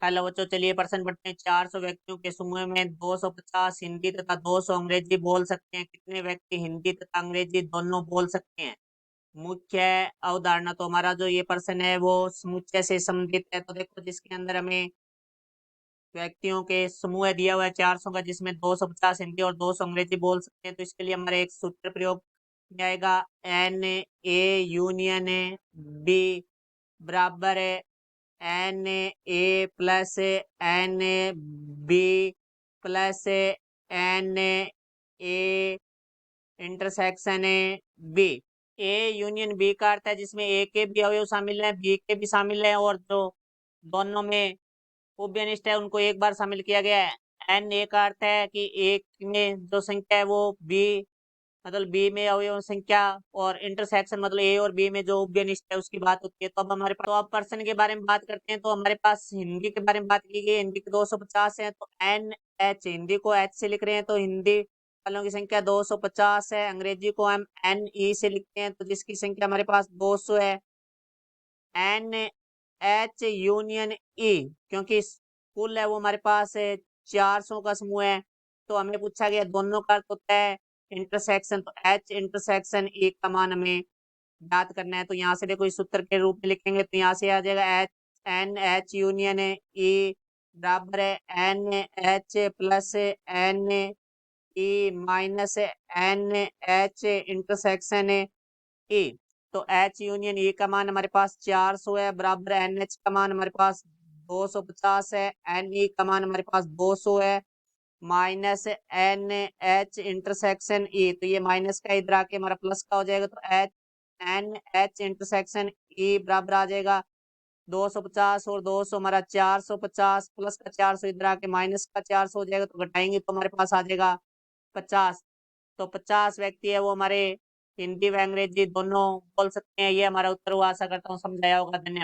Hello बच्चों, चलिए प्रश्न पढ़ते हैं। 400 व्यक्तियों के समूह में 250 हिंदी तथा 200 अंग्रेजी बोल सकते हैं। कितने व्यक्ति हिंदी तथा अंग्रेजी दोनों बोल सकते हैं? मुख्य अवधारणा, तो हमारा जो ये प्रश्न है वो समुच्चय से संबंधित है। तो देखो, जिसके अंदर हमें व्यक्तियों के समूह दिया हुआ है 400 का, जिसमें 250 हिंदी और 200 अंग्रेजी बोल सकते हैं। तो इसके लिए हमारे एक सूत्र प्रयोग किया जाएगा। एन ए यूनियन बी बराबर है N A plus N B plus N A intersection B. A union B का अर्थ है जिसमें ए के भी अवयव शामिल हैं, बी के भी शामिल हैं, और जो दोनों में उभयनिष्ठ है उनको एक बार शामिल किया गया है। एन ए का अर्थ है कि एक में जो संख्या है वो बी, मतलब बी में अवयव संख्या, और इंटरसेक्शन मतलब ए और बी में जो उभयनिष्ठ है उसकी बात होती है। तो अब हमारे पास, तो अब पर्सन के बारे में बात करते हैं। तो हमारे पास हिंदी के बारे में बात की गई। हिंदी के 250 है, तो एन एच, हिंदी को एच से लिख रहे हैं, तो हिंदी वालों की संख्या 250 है। अंग्रेजी को हम एन ई से लिखते हैं, तो जिसकी संख्या हमारे पास 200 है। एन एच यूनियन ई, क्योंकि कुल है वो हमारे पास 400 का समूह है, तो हमें पूछा गया दोनों का अर्थ होता है इंटरसेक्शन। तो एच इंटरसेक्शन ई का मान हमें ज्ञात करना है। तो यहाँ से देखो, इस सूत्र के रूप में लिखेंगे तो यहाँ से आ जाएगा H N H union E बराबर है N H plus N E minus N H intersection E. तो एच यूनियन ई का मान हमारे पास 400 है, बराबर एन एच का मान हमारे पास 250 है, एन ई का मान हमारे पास 200 है, minus N H intersection E. तो ये माइनस का इधर आके हमारा प्लस का हो जाएगा। तो H N H intersection E बराबर आ जाएगा 250 और 200 हमारा 450, प्लस का 400 इधर आके माइनस का 400 हो जाएगा। तो घटाएंगे तो हमारे पास आ जाएगा 50। तो 50 व्यक्ति है वो हमारे हिंदी व अंग्रेजी दोनों बोल सकते हैं। ये हमारा उत्तर हुआ। आशा करता हूँ समझाया होगा। धन्यवाद।